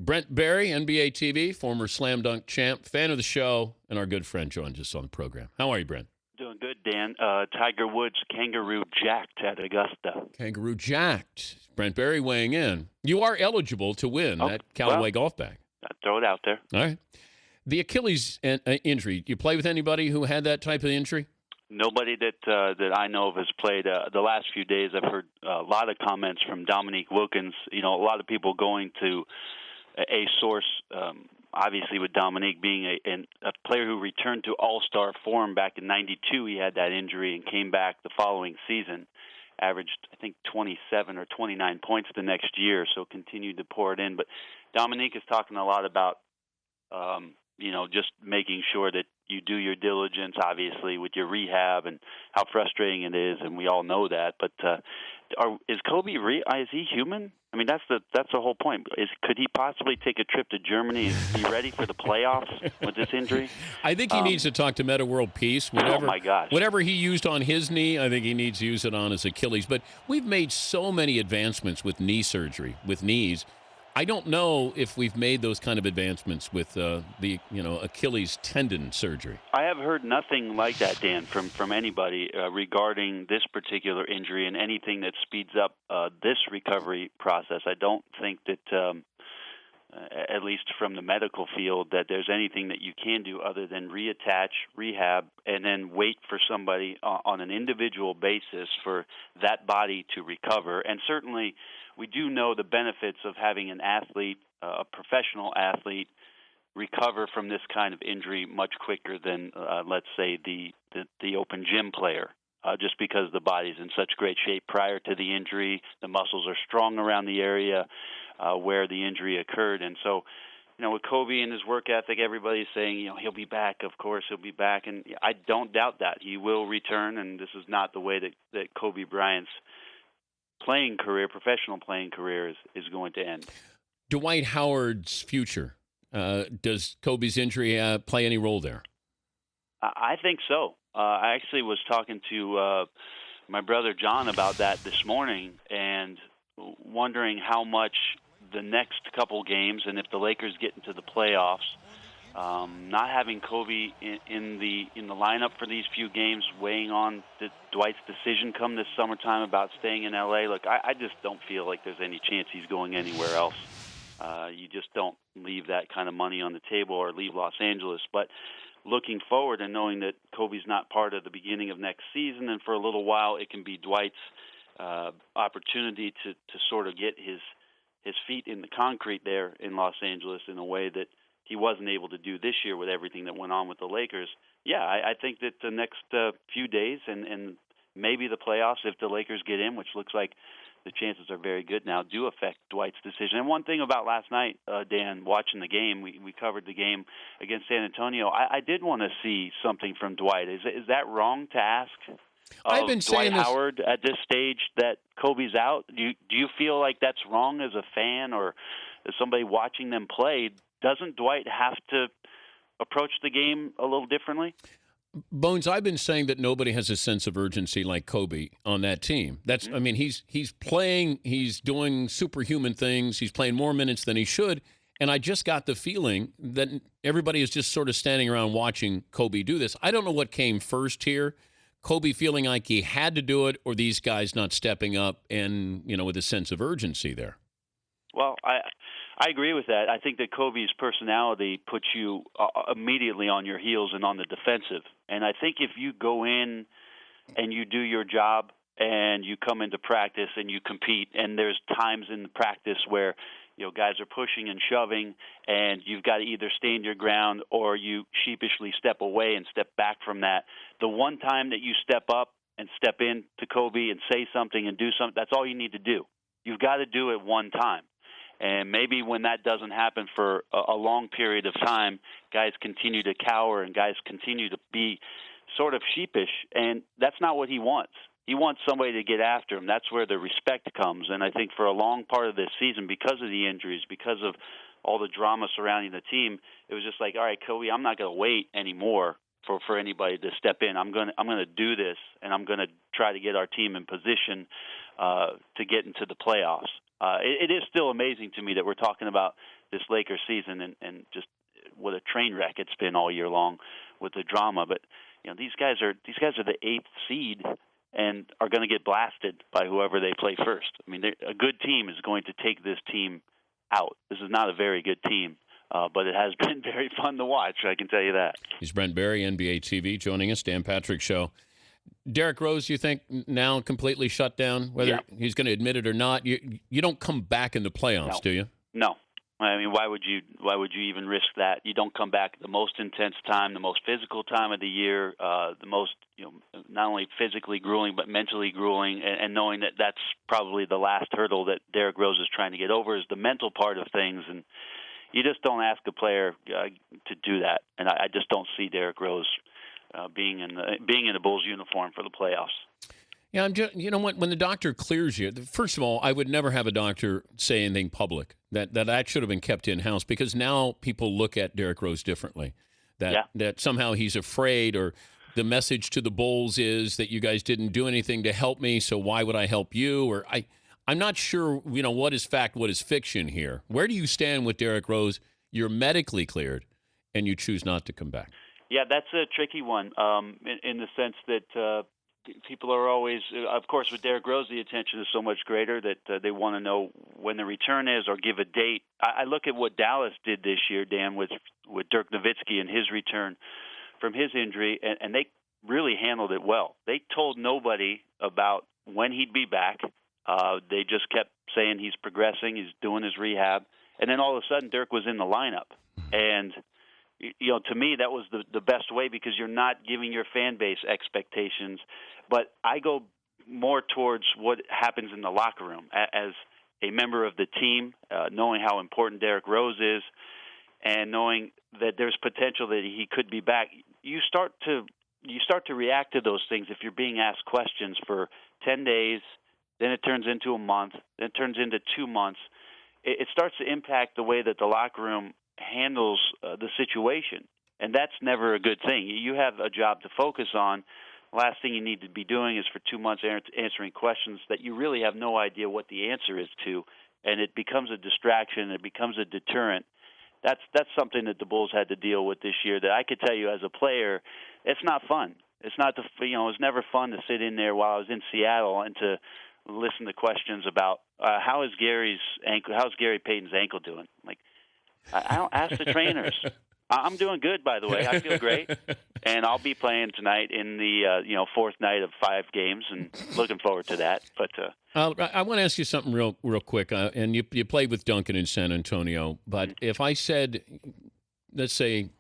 Brent Barry, NBA TV, former slam dunk champ, fan of the show, and our good friend joins us on the program. How are you, Brent? Doing good, Dan. Tiger Woods kangaroo jacked at Augusta. Kangaroo jacked. Brent Barry weighing in. You are eligible to win that Callaway golf bag. I'd throw it out there. All right. The Achilles injury, you play with anybody who had that type of injury? Nobody that I know of has played. The last few days, I've heard a lot of comments from Dominique Wilkins. You know, a lot of people going to a source, obviously with Dominique being a player who returned to all-star form back in '92. He had that injury and came back the following season, averaged, I think, 27 or 29 points the next year, so continued to pour it in. But Dominique is talking a lot about, just making sure that you do your diligence, obviously, with your rehab and how frustrating it is, and we all know that. But is Kobe is he human? I mean, that's the whole point. Could he possibly take a trip to Germany and be ready for the playoffs with this injury? I think he needs to talk to Meta World Peace. Whatever, oh my gosh! Whatever he used on his knee, I think he needs to use it on his Achilles. But we've made so many advancements with knee surgery, with knees. I don't know if we've made those kind of advancements with the Achilles tendon surgery. I have heard nothing like that, Dan, from anybody regarding this particular injury and anything that speeds up this recovery process. I don't think that, at least from the medical field, that there's anything that you can do other than reattach, rehab, and then wait for somebody on an individual basis for that body to recover. And certainly, we do know the benefits of having an athlete, a professional athlete, recover from this kind of injury much quicker than, let's say, the open gym player, just because the body's in such great shape prior to the injury. The muscles are strong around the area where the injury occurred. And so, with Kobe and his work ethic, everybody's saying, he'll be back. Of course, he'll be back. And I don't doubt that. He will return, and this is not the way that Kobe Bryant's professional playing career is going to end. Dwight Howard's future. Does Kobe's injury play any role there? I think so. I actually was talking to my brother John about that this morning and wondering how much the next couple games, and if the Lakers get into the playoffs, not having Kobe in the lineup for these few games, weighing on Dwight's decision come this summertime about staying in L.A. Look, I just don't feel like there's any chance he's going anywhere else. You just don't leave that kind of money on the table or leave Los Angeles. But looking forward and knowing that Kobe's not part of the beginning of next season, and for a little while it can be Dwight's opportunity to sort of get his feet in the concrete there in Los Angeles in a way that he wasn't able to do this year with everything that went on with the Lakers. Yeah, I think that the next few days and maybe the playoffs, if the Lakers get in, which looks like the chances are very good now, do affect Dwight's decision. And one thing about last night, Dan, watching the game, we covered the game against San Antonio. I did want to see something from Dwight. Is that wrong to ask? I've been saying Dwight Howard at this stage that Kobe's out. Do you feel like that's wrong as a fan or as somebody watching them play? Doesn't Dwight have to approach the game a little differently? Bones, I've been saying that nobody has a sense of urgency like Kobe on that team. I mean, he's playing, he's doing superhuman things, he's playing more minutes than he should, and I just got the feeling that everybody is just sort of standing around watching Kobe do this. I don't know what came first here, Kobe feeling like he had to do it, or these guys not stepping up and, with a sense of urgency there. Well, I agree with that. I think that Kobe's personality puts you immediately on your heels and on the defensive. And I think if you go in and you do your job and you come into practice and you compete, and there's times in the practice where guys are pushing and shoving, and you've got to either stand your ground or you sheepishly step away and step back from that. The one time that you step up and step in to Kobe and say something and do something, that's all you need to do. You've got to do it one time. And maybe when that doesn't happen for a long period of time, guys continue to cower and guys continue to be sort of sheepish, and that's not what he wants. He wants somebody to get after him. That's where the respect comes. And I think for a long part of this season, because of the injuries, because of all the drama surrounding the team, it was just like, all right, Kobe, I'm not going to wait anymore for anybody to step in. I'm going to do this, and I'm going to try to get our team in position to get into the playoffs. It is still amazing to me that we're talking about this Lakers season and just what a train wreck it's been all year long with the drama. But these guys are the 8th seed and are going to get blasted by whoever they play first. I mean, a good team is going to take this team out. This is not a very good team, but it has been very fun to watch, I can tell you that. He's Brent Barry, NBA TV, joining us, Dan Patrick Show. Derrick Rose, you think now completely shut down, whether he's going to admit it or not? You don't come back in the playoffs, do you? No. I mean, why would you even risk that? You don't come back at the most intense time, the most physical time of the year, the most, not only physically grueling but mentally grueling, and knowing that that's probably the last hurdle that Derrick Rose is trying to get over is the mental part of ththings, and you just don't ask a player to do that. And I just don't see Derrick Rose being in a Bulls uniform for the playoffs. Yeah, you know what? When the doctor clears you, first of all, I would never have a doctor say anything public. That should have been kept in house, because now people look at Derrick Rose differently. That somehow he's afraid, or the message to the Bulls is that you guys didn't do anything to help me, so why would I help you? Or I'm not sure. What is fact, what is fiction here? Where do you stand with Derrick Rose? You're medically cleared, and you choose not to come back. Yeah, that's a tricky one in the sense that people are always, of course, with Derrick Rose, the attention is so much greater that they want to know when the return is or give a date. I look at what Dallas did this year, Dan, with Dirk Nowitzki and his return from his injury, and they really handled it well. They told nobody about when he'd be back. They just kept saying he's progressing, he's doing his rehab, and then all of a sudden Dirk was in the lineup. And to me, that was the best way, because you're not giving your fan base expectations. But I go more towards what happens in the locker room as a member of the team, knowing how important Derrick Rose is, and knowing that there's potential that he could be back. You start to react to those things if you're being asked questions for 10 days, then it turns into a month, then it turns into 2 months. It starts to impact the way that the locker room handles the situation, and that's never a good thing. You have a job to focus on. Last thing you need to be doing is for 2 months answering questions that you really have no idea what the answer is to, and it becomes a distraction, it becomes a deterrent. That's something that the Bulls had to deal with this year that I could tell you as a player, it's not fun. It's not it was never fun to sit in there while I was in Seattle and to listen to questions about how's Gary Payton's ankle doing? Like, I don't ask the trainers. I'm doing good, by the way. I feel great, and I'll be playing tonight in the fourth night of 5 games, and looking forward to that. But I want to ask you something real quick. And you played with Duncan in San Antonio, but if I said, let's say,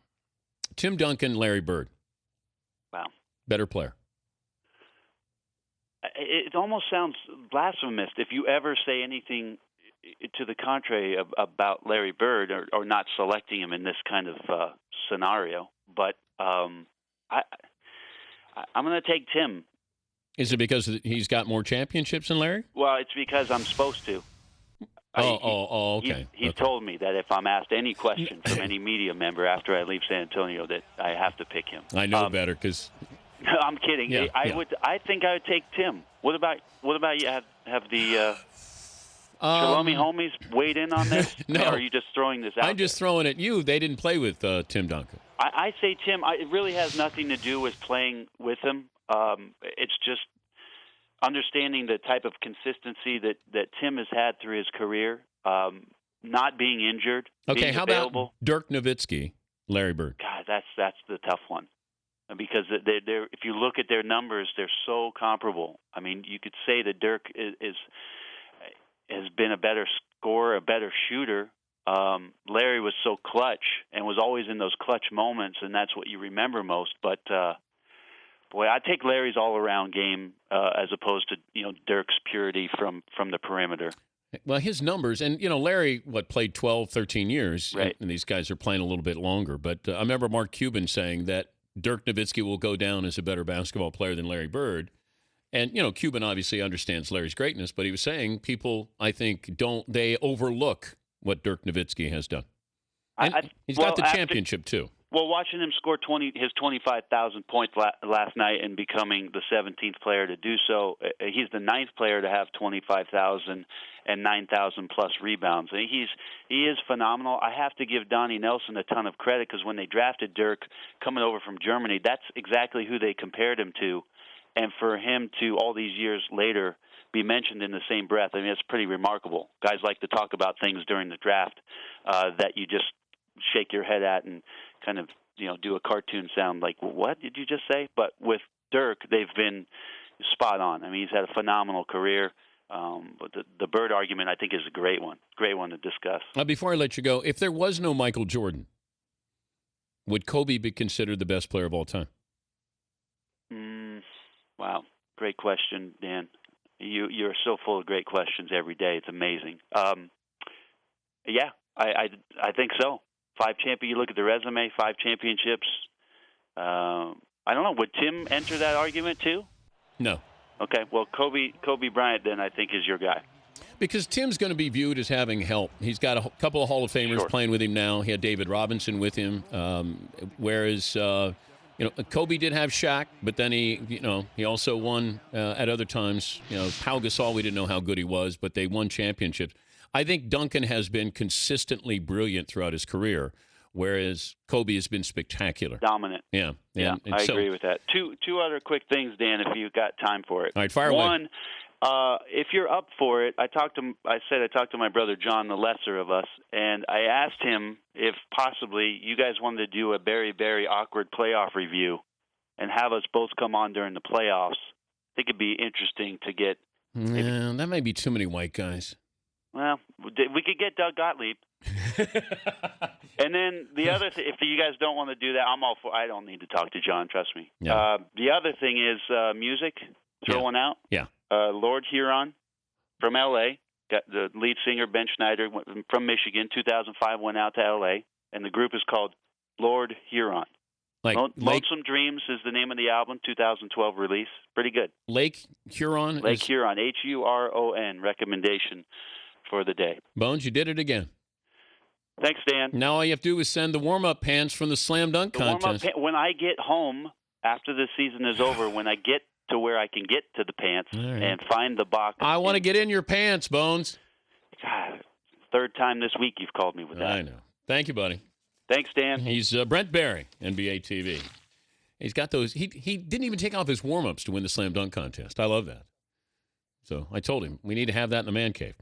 Tim Duncan, Larry Bird, wow, better player. It almost sounds blasphemous if you ever say anything to the contrary about Larry Bird or not selecting him in this kind of scenario. But I'm going to take Tim. Is it because he's got more championships than Larry? Well, it's because I'm supposed to. Okay. He told me that if I'm asked any question from any media member after I leave San Antonio, that I have to pick him. I know better because. I'm kidding. Yeah, I think I would take Tim. What about you? Have the Shalomi homies weighed in on this? No. Or are you just throwing this out? I'm just throwing at you. They didn't play with Tim Duncan. I say Tim. It really has nothing to do with playing with him. It's just understanding the type of consistency that Tim has had through his career, not being injured. Okay, being how available. about Dirk Nowitzki, Larry Bird? God, that's the tough one. Because they're, if you look at their numbers, they're so comparable. I mean, you could say that Dirk has been a better scorer, a better shooter. Larry was so clutch and was always in those clutch moments, and that's what you remember most. But boy, I take Larry's all-around game as opposed to Dirk's purity from the perimeter. Well, his numbers, and Larry, played 12, 13 years, right? And these guys are playing a little bit longer. But I remember Mark Cuban saying that Dirk Nowitzki will go down as a better basketball player than Larry Bird. And, Cuban obviously understands Larry's greatness, but he was saying people, I think, they overlook what Dirk Nowitzki has done. And he's got the championship, too. Well, watching him score his 25,000 points last night and becoming the 17th player to do so, he's the 9th player to have 25,000, and 9,000 plus rebounds. And he is phenomenal. I have to give Donnie Nelson a ton of credit because when they drafted Dirk coming over from Germany, that's exactly who they compared him to. And for him to all these years later be mentioned in the same breath, I mean, it's pretty remarkable. Guys like to talk about things during the draft that you just shake your head at and kind of, do a cartoon sound like, what did you just say? But with Dirk, they've been spot on. I mean, he's had a phenomenal career. But the Bird argument, I think, is a great one to discuss. Before I let you go, if there was no Michael Jordan, would Kobe be considered the best player of all time? Wow, great question, Dan. You're so full of great questions every day. It's amazing. Yeah, I think so. You look at the resume, 5 championships. I don't know. Would Tim enter that argument too? No. Okay. Well, Kobe Bryant then I think is your guy. Because Tim's going to be viewed as having help. He's got a couple of Hall of Famers playing with him now. He had David Robinson with him, whereas Kobe did have Shaq, but then he also won at other times. Pau Gasol, we didn't know how good he was, but they won championships. I think Duncan has been consistently brilliant throughout his career, whereas Kobe has been spectacular. Dominant. Yeah. I agree with that. Two other quick things, Dan, if you've got time for it. All right, fire away. One, if you're up for it, I talked to my brother John, the lesser of us, and I asked him if possibly you guys wanted to do a very, very awkward playoff review and have us both come on during the playoffs. I think it'd be interesting to get. Yeah, that may be too many white guys. Well, we could get Doug Gottlieb. And then the other thing, if you guys don't want to do that, I'm all for. I don't need to talk to John, trust me. Yeah. The other thing is music. Throw one out. Yeah. Lord Huron from L.A. Got the lead singer Ben Schneider from Michigan. 2005 went out to L.A. and the group is called Lord Huron. Lonesome Dreams is the name of the album. 2012 release. Pretty good. Lake Huron. Huron. Huron. Recommendation for the day. Bones, you did it again. Thanks, Dan. Now all you have to do is send the warm-up pants from the slam dunk contest. When I get home after the season is over, when I get to where I can get to the pants and find the box. I want to get in your pants, Bones. God, third time this week you've called me with that. I know. Thank you, buddy. Thanks, Dan. He's Brent Barry, NBA TV. He's got those. He didn't even take off his warm-ups to win the slam dunk contest. I love that. So I told him we need to have that in the man cave.